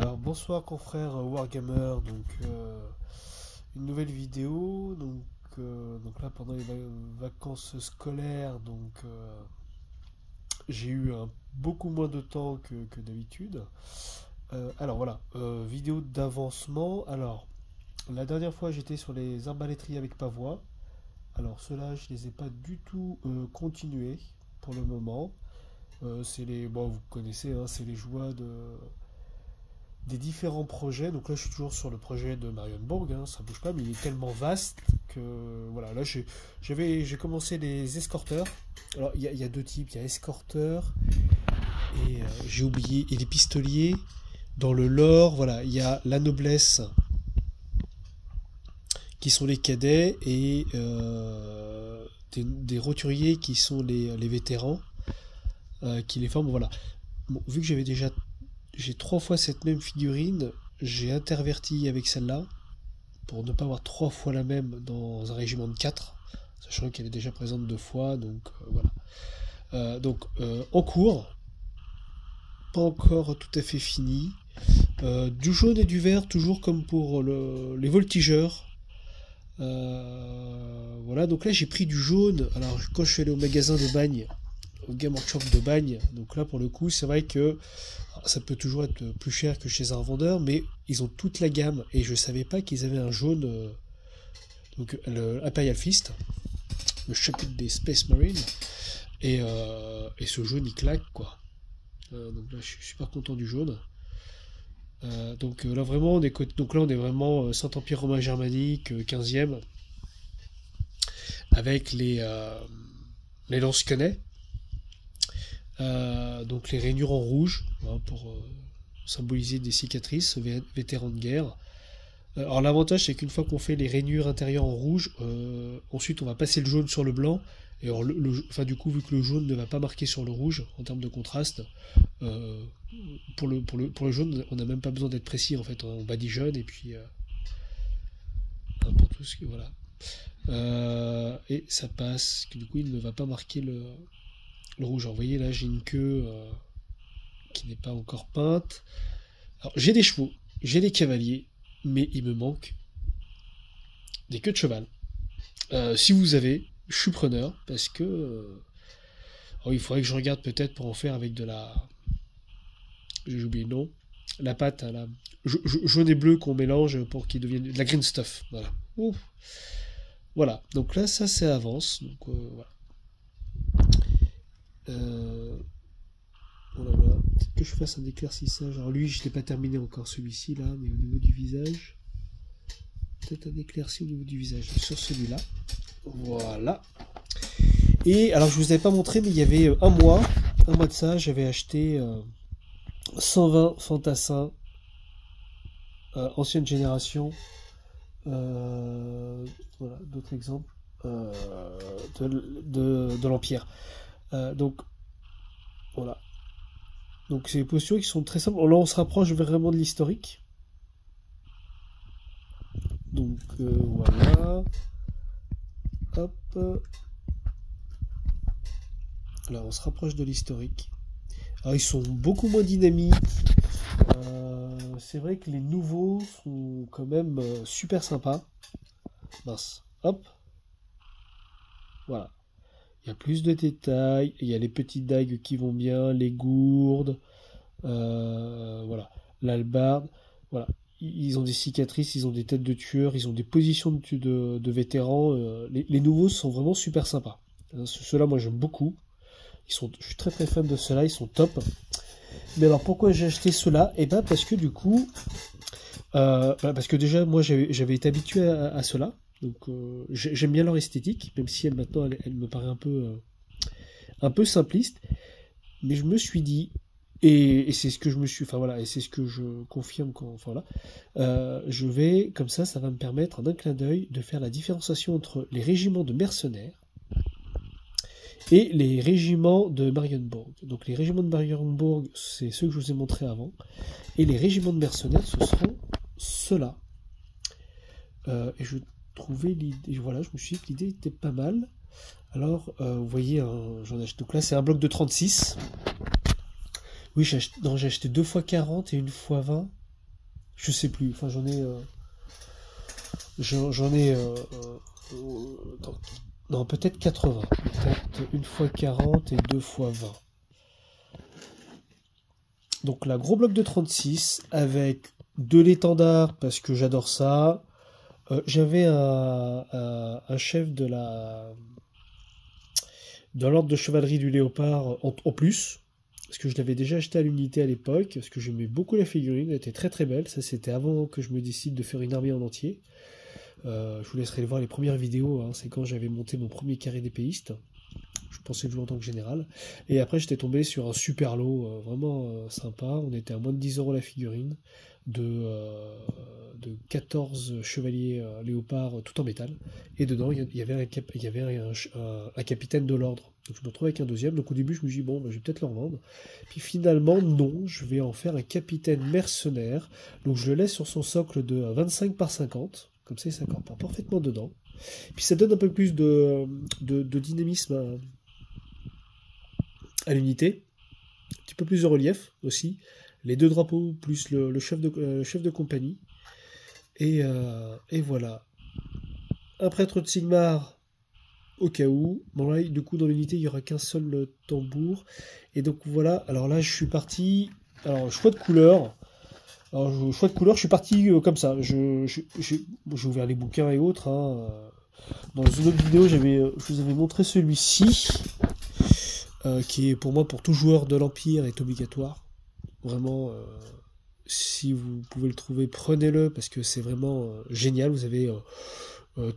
Alors bonsoir confrère Wargammer, une nouvelle vidéo, donc là pendant les vacances scolaires, j'ai eu beaucoup moins de temps que d'habitude. Alors voilà, vidéo d'avancement. Alors la dernière fois j'étais sur les arbalétriers avec pavois. Alors ceux-là je les ai pas du tout continués pour le moment. C'est les, bon vous connaissez, hein, c'est les joies des différents projets. Donc là, je suis toujours sur le projet de Marienborg, hein, ça bouge pas, mais il est tellement vaste que voilà. Là, j'ai commencé les escorteurs. Alors, il y a deux types, il y a escorteurs et j'ai oublié, et les pistoliers. Dans le lore, voilà, il y a la noblesse qui sont les cadets et des roturiers qui sont les vétérans qui les forment. Voilà. Bon, vu que j'ai 3 fois cette même figurine, j'ai interverti avec celle-là pour ne pas avoir 3 fois la même dans un régiment de 4, sachant qu'elle est déjà présente 2 fois, voilà. En cours, pas encore tout à fait fini. Du jaune et du vert, toujours comme pour les voltigeurs. Voilà, donc là j'ai pris du jaune. Alors quand je suis allé au magasin de Bagne, au Game Workshop de Bagne, donc là pour le coup c'est vrai que ça peut toujours être plus cher que chez un revendeur, mais ils ont toute la gamme et je savais pas qu'ils avaient un jaune, donc le Imperial Fist, le chapitre des Space Marines, et ce jaune il claque quoi. Donc là je suis super content du jaune. Là vraiment on est vraiment Saint-Empire romain germanique 15e avec les lance-canets. Donc les rainures en rouge, hein, pour symboliser des cicatrices, vétérans de guerre. Alors l'avantage c'est qu'une fois qu'on fait les rainures intérieures en rouge, ensuite on va passer le jaune sur le blanc. Et alors enfin du coup vu que le jaune ne va pas marquer sur le rouge en termes de contraste, pour le jaune on n'a même pas besoin d'être précis en fait, on badigeonne et puis pour tout ce que voilà. Et ça passe, que du coup il ne va pas marquer le rouge. Alors, vous voyez là j'ai une queue qui n'est pas encore peinte. Alors j'ai des chevaux, j'ai des cavaliers, mais il me manque des queues de cheval. Si vous avez, je suis preneur parce que il faudrait que je regarde peut-être pour en faire avec de la, j'ai oublié le nom, la pâte à la jaune et bleu qu'on mélange pour qu'il devienne de la green stuff. Voilà. Ouf. Voilà. Donc là ça avance. Donc voilà. Voilà. Peut-être que je fasse un éclaircissage. Alors lui, je ne l'ai pas terminé encore celui-ci là, mais au niveau du visage, peut-être un éclairci au niveau du visage sur celui-là. Voilà. Et alors je vous avais pas montré, mais il y avait un mois de ça, j'avais acheté 120 fantassins ancienne génération. Voilà, d'autres exemples de l'Empire. Donc voilà. Donc c'est des postures qui sont très simples. Là on se rapproche vraiment de l'historique. Donc voilà. Hop. Là on se rapproche de l'historique. Alors ils sont beaucoup moins dynamiques. C'est vrai que les nouveaux sont quand même super sympas. Mince. Hop. Voilà. Il y a plus de détails, il y a les petites dagues qui vont bien, les gourdes, voilà, l'hallebarde, voilà. Ils ont des cicatrices, ils ont des têtes de tueurs, ils ont des positions de vétérans. Les nouveaux sont vraiment super sympas. Ceux-là, moi j'aime beaucoup. Je suis très très fan de ceux-là, ils sont top. Mais alors pourquoi j'ai acheté ceux-là? Eh ben parce que du coup, parce que déjà moi j'avais été habitué à ceux-là. Donc j'aime bien leur esthétique, même si maintenant elle me paraît un peu simpliste. Mais je me suis dit, et c'est ce que je me suis, enfin voilà, et c'est ce que je confirme quand, enfin voilà, je vais comme ça va me permettre en un clin d'œil de faire la différenciation entre les régiments de mercenaires et les régiments de Marienborg. Donc les régiments de Marienborg, c'est ceux que je vous ai montrés avant, et les régiments de mercenaires, ce seront ceux-là. Et je trouvais l'idée, voilà, je me suis dit que l'idée était pas mal. Alors, vous voyez, j'en achète. Donc là, c'est un bloc de 36. Oui, j'ai acheté 2 fois 40 et 1 fois 20. Je sais plus, enfin j'en ai attends, non, peut-être 80, peut-être une fois 40 et deux fois 20. Donc là, gros bloc de 36 avec de l'étendard parce que j'adore ça. J'avais un chef de l'ordre de chevalerie du léopard en plus. Parce que je l'avais déjà acheté à l'unité à l'époque, parce que j'aimais beaucoup la figurine, elle était très très belle. Ça, c'était avant que je me décide de faire une armée en entier. Je vous laisserai voir les premières vidéos, hein, c'est quand j'avais monté mon premier carré d'épéiste. Je pensais jouer en tant que général. Et après, j'étais tombé sur un super lot, vraiment sympa. On était à moins de 10 € la figurine, de 14 chevaliers léopards tout en métal. Et dedans, il y avait un capitaine de l'ordre. Donc je me retrouve avec un deuxième. Donc au début, je me suis dit, bon, bah, je vais peut-être le revendre. Puis finalement, non, je vais en faire un capitaine mercenaire. Donc je le laisse sur son socle de 25 par 50. Comme ça, il s'incorpore parfaitement dedans. Puis ça donne un peu plus de dynamisme à l'unité. Un petit peu plus de relief aussi. Les deux drapeaux plus le chef de compagnie. Et voilà. Un prêtre de Sigmar au cas où. Bon là, du coup, dans l'unité, il n'y aura qu'un seul tambour. Et donc voilà. Alors là, je suis parti. Alors, choix de couleur. Alors, choix de couleur, je suis parti comme ça. J'ai ouvert les bouquins et autres. Hein. Dans une autre vidéo, je vous avais montré celui-ci, qui est pour moi, pour tout joueur de l'Empire, est obligatoire. Vraiment, si vous pouvez le trouver, prenez-le, parce que c'est vraiment génial. Vous avez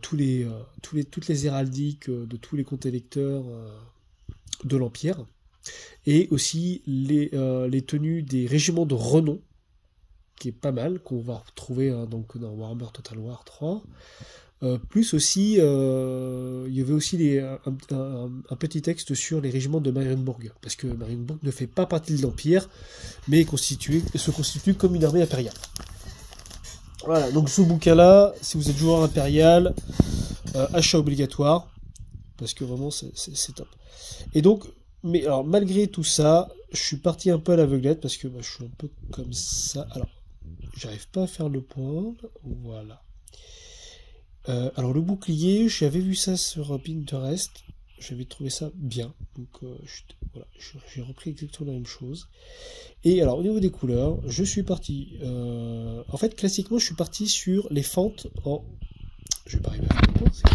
toutes les héraldiques de tous les comptes électeurs de l'Empire, et aussi les tenues des régiments de renom, qui est pas mal, qu'on va retrouver hein, donc dans Warhammer Total War 3. Plus aussi, il y avait aussi un petit texte sur les régiments de Marienbourg, parce que Marienbourg ne fait pas partie de l'Empire, mais se constitue comme une armée impériale. Voilà, donc ce bouquin-là, si vous êtes joueur impérial, achat obligatoire, parce que vraiment c'est top. Et donc, mais alors malgré tout ça, je suis parti un peu à l'aveuglette, parce que bah, je suis un peu comme ça. Alors, j'arrive pas à faire le point, voilà. Alors le bouclier, j'avais vu ça sur Pinterest, j'avais trouvé ça bien, donc voilà, j'ai repris exactement la même chose. Et alors au niveau des couleurs, je suis parti, en fait classiquement je suis parti sur les fentes en, je vais pas arriver à faire le point, c'est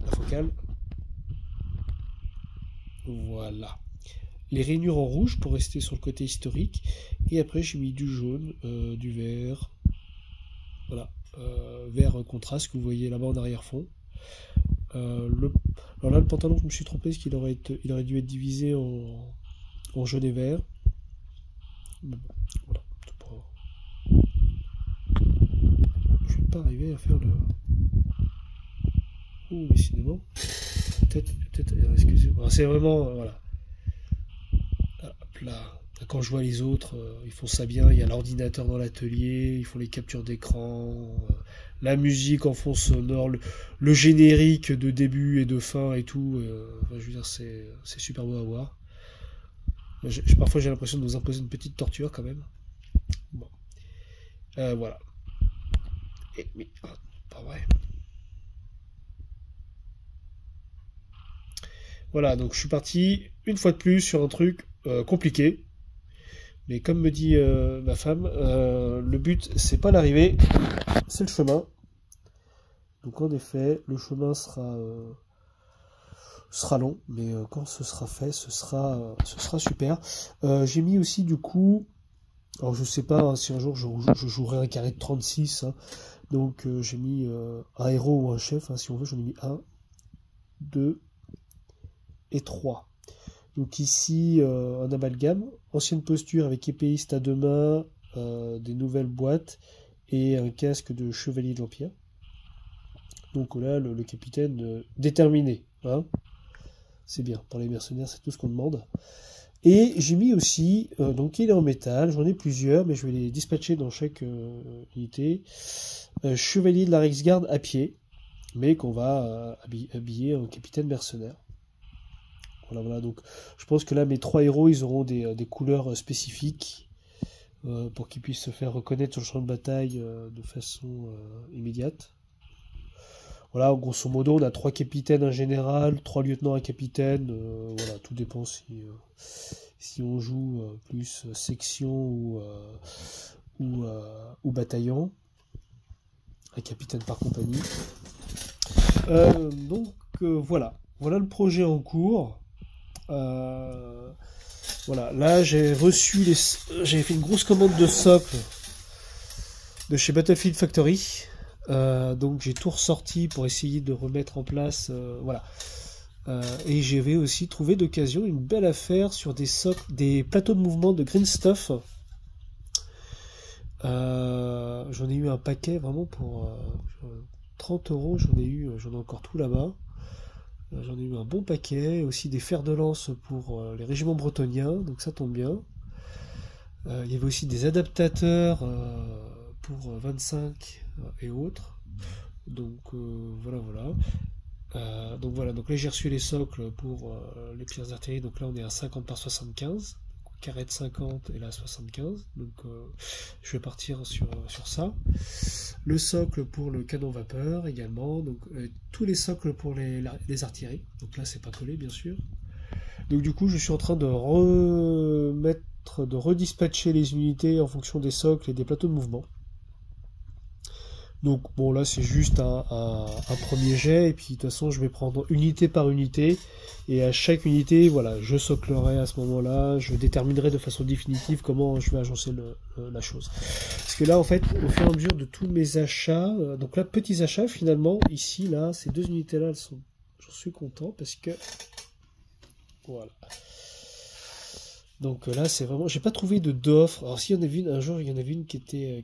la focale, voilà, les rainures en rouge pour rester sur le côté historique, et après j'ai mis du jaune, du vert, voilà. Vert contraste que vous voyez là-bas en arrière-fond. Alors là, le pantalon, je me suis trompé parce qu'il il aurait dû être divisé en jaune et vert. Mais bon, voilà. Je vais pas arriver à faire le. Oh, décidément. Peut-être. Excusez-moi. C'est vraiment. Voilà. Hop là. Quand je vois les autres, ils font ça bien. Il y a l'ordinateur dans l'atelier, ils font les captures d'écran, la musique en fond sonore, le générique de début et de fin et tout. Enfin, je veux dire, c'est super beau à voir. Parfois, j'ai l'impression de nous imposer une petite torture quand même. Bon. Voilà. Mais, pas vrai. Voilà, donc je suis parti une fois de plus sur un truc compliqué. Mais comme me dit ma femme, le but c'est pas l'arrivée, c'est le chemin. Donc en effet, le chemin sera long, mais quand ce sera fait, ce sera super. J'ai mis aussi du coup, alors je sais pas hein, si un jour je jouerai un carré de 36, hein, donc j'ai mis un héros ou un chef, hein, si on veut, j'en ai mis 1, 2 et 3. Donc ici, un amalgame, ancienne posture avec épéiste à deux mains, des nouvelles boîtes et un casque de chevalier de l'Empire. Donc là, le capitaine déterminé. Hein, c'est bien, pour les mercenaires, c'est tout ce qu'on demande. Et j'ai mis aussi, donc il est en métal, j'en ai plusieurs, mais je vais les dispatcher dans chaque unité. Chevalier de la Reichsgarde à pied, mais qu'on va habiller en capitaine mercenaire. Voilà, donc je pense que là mes 3 héros ils auront des couleurs spécifiques. pour qu'il puisse se faire reconnaître sur le champ de bataille de façon immédiate. Voilà, grosso modo, on a 3 capitaines, un général, 3 lieutenants, un capitaine. Voilà, tout dépend si on joue plus section ou bataillon. Un capitaine par compagnie. Donc voilà le projet en cours. Voilà, là j'ai fait une grosse commande de socle de chez Battlefield Factory. Donc j'ai tout ressorti pour essayer de remettre en place. Voilà. Et j'avais aussi trouvé d'occasion une belle affaire sur des plateaux de mouvement de Green Stuff. J'en ai eu un paquet vraiment pour 30 euros. J'en ai encore tout là-bas. J'en ai eu un bon paquet. Aussi des fers de lance pour les régiments bretoniens. Donc ça tombe bien. Il y avait aussi des adaptateurs pour 25 et autres. Donc voilà. Donc là j'ai reçu les socles pour les pierres d'artillerie. Donc là on est à 50 par 75. Carré de 50 et là 75. Donc je vais partir sur ça. Le socle pour le canon vapeur également. Donc tous les socles pour les artilleries. Donc là c'est pas collé bien sûr. Donc du coup je suis en train de redispatcher les unités en fonction des socles et des plateaux de mouvement. Donc bon là c'est juste un premier jet et puis de toute façon je vais prendre unité par unité et à chaque unité voilà je soclerai à ce moment-là, je déterminerai de façon définitive comment je vais agencer la chose. Parce que là en fait au fur et à mesure de tous mes achats, donc là petits achats finalement ici là ces deux unités là j'en suis content parce que voilà. Donc là c'est vraiment, j'ai pas trouvé d'offre. Alors s'il y en avait une un jour il y en avait une qui était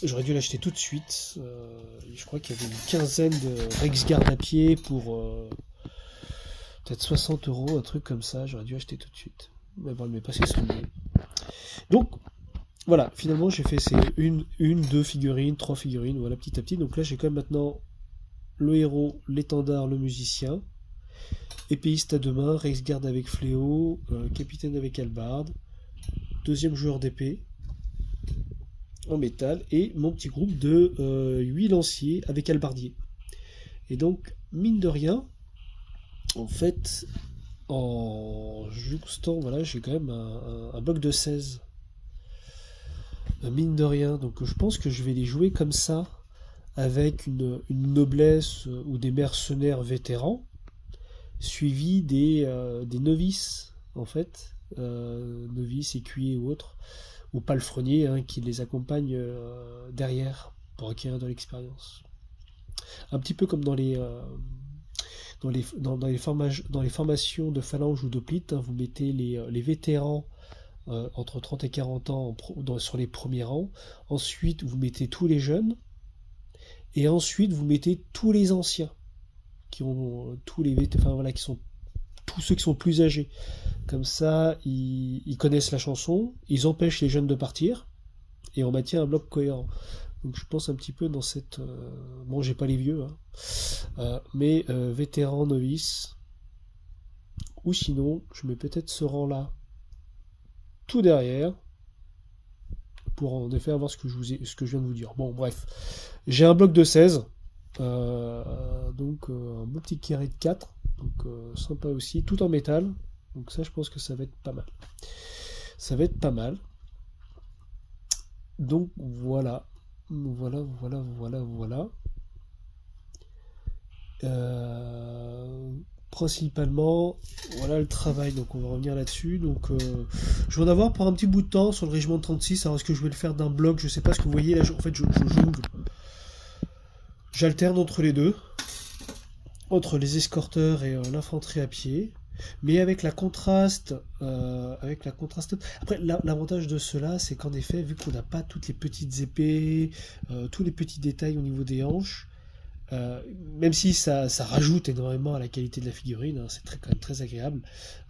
j'aurais dû l'acheter tout de suite. Je crois qu'il y avait une quinzaine de Rexgard à pied pour peut-être 60 euros, un truc comme ça. J'aurais dû acheter tout de suite. Mais bon, elle m'est passée sous le nez. Donc, voilà, finalement, j'ai fait ces deux figurines, 3 figurines, voilà, petit à petit. Donc là, j'ai quand même maintenant le héros, l'étendard, le musicien, épéiste à deux mains, Rexgard avec fléau, capitaine avec hallebarde, deuxième joueur d'épée en métal et mon petit groupe de 8 lanciers avec hallebardier. Et donc, mine de rien, en fait, en juxtant, voilà, j'ai quand même un bloc de 16. Mine de rien, donc je pense que je vais les jouer comme ça, avec une noblesse ou des mercenaires vétérans, suivis des novices, en fait, novices, écuyers ou autres, ou palefreniers hein, qui les accompagnent derrière pour acquérir de l'expérience. Un petit peu comme dans les formations de phalange ou d'hoplite, hein, vous mettez les vétérans entre 30 et 40 ans sur les premiers rangs, ensuite vous mettez tous les jeunes, et ensuite vous mettez tous les anciens, qui ont qui sont tous ceux qui sont plus âgés. Comme ça, ils connaissent la chanson, ils empêchent les jeunes de partir, et on maintient un bloc cohérent. Donc je pense un petit peu dans cette... bon, j'ai pas les vieux, hein, mais vétérans, novices, ou sinon, je mets peut-être ce rang-là tout derrière, pour en effet avoir ce que je viens de vous dire. Bon, bref. J'ai un bloc de 16, donc un beau petit carré de 4, donc sympa aussi, tout en métal. Donc ça, je pense que ça va être pas mal. Ça va être pas mal. Donc voilà. Voilà. Principalement, voilà le travail. Donc on va revenir là-dessus. Donc je vais en avoir pour un petit bout de temps sur le régiment de 36. Alors est-ce que je vais le faire d'un bloc? Je sais pas ce que vous voyez là. En fait, je jongle. J'alterne entre les deux. Entre les escorteurs et l'infanterie à pied. Mais avec la contraste, après l'avantage de cela, c'est qu'en effet, vu qu'on n'a pas toutes les petites épées, tous les petits détails au niveau des hanches, même si ça rajoute énormément à la qualité de la figurine, hein, c'est quand même très agréable,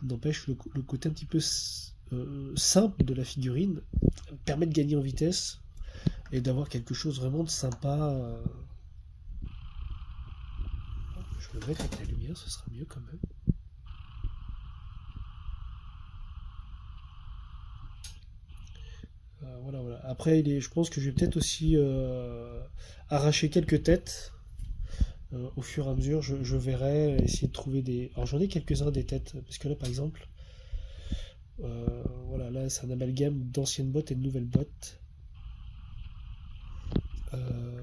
n'empêche le côté un petit peu simple de la figurine permet de gagner en vitesse et d'avoir quelque chose vraiment de sympa. Je vais le mettre avec la lumière, ce sera mieux quand même. Voilà, voilà. Après, je pense que je vais peut-être aussi arracher quelques têtes au fur et à mesure. Je verrai, essayer de trouver des. Alors j'en ai quelques-uns des têtes, parce que là, par exemple, voilà, là, c'est un amalgame d'anciennes bottes et de nouvelles bottes.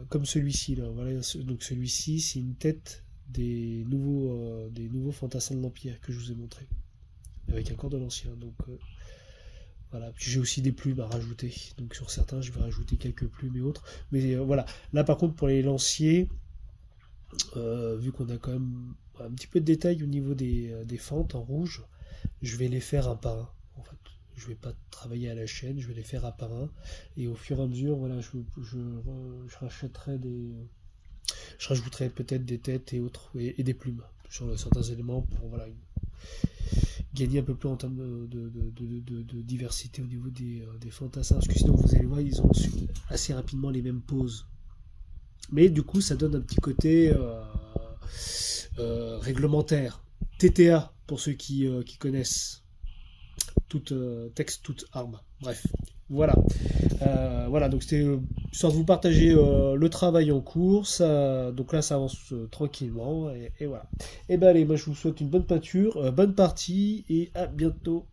Comme celui-ci, là. Voilà, donc celui-ci, c'est une tête des nouveaux fantassins de l'Empire que je vous ai montré, avec un corps de l'ancien. Donc voilà. Puis j'ai aussi des plumes à rajouter. Donc sur certains, je vais rajouter quelques plumes et autres. Mais voilà. Là, par contre, pour les lanciers, vu qu'on a quand même un petit peu de détails au niveau des fentes en rouge, je vais les faire un par un. En fait, je vais pas travailler à la chaîne, je vais les faire un par un. Et au fur et à mesure, voilà, je rachèterai je rajouterai peut-être des têtes et autres et des plumes sur certains éléments pour voilà gagner un peu plus en termes de diversité au niveau des fantassins. Parce que sinon, vous allez voir, ils ont assez rapidement les mêmes poses. Mais du coup, ça donne un petit côté réglementaire. TTA, pour ceux qui connaissent. Toute texte, toute arme. Bref, voilà. Voilà, donc c'était histoire de vous partager le travail en cours. Donc là, ça avance tranquillement. Et voilà. Et ben allez, moi je vous souhaite une bonne peinture, bonne partie et à bientôt.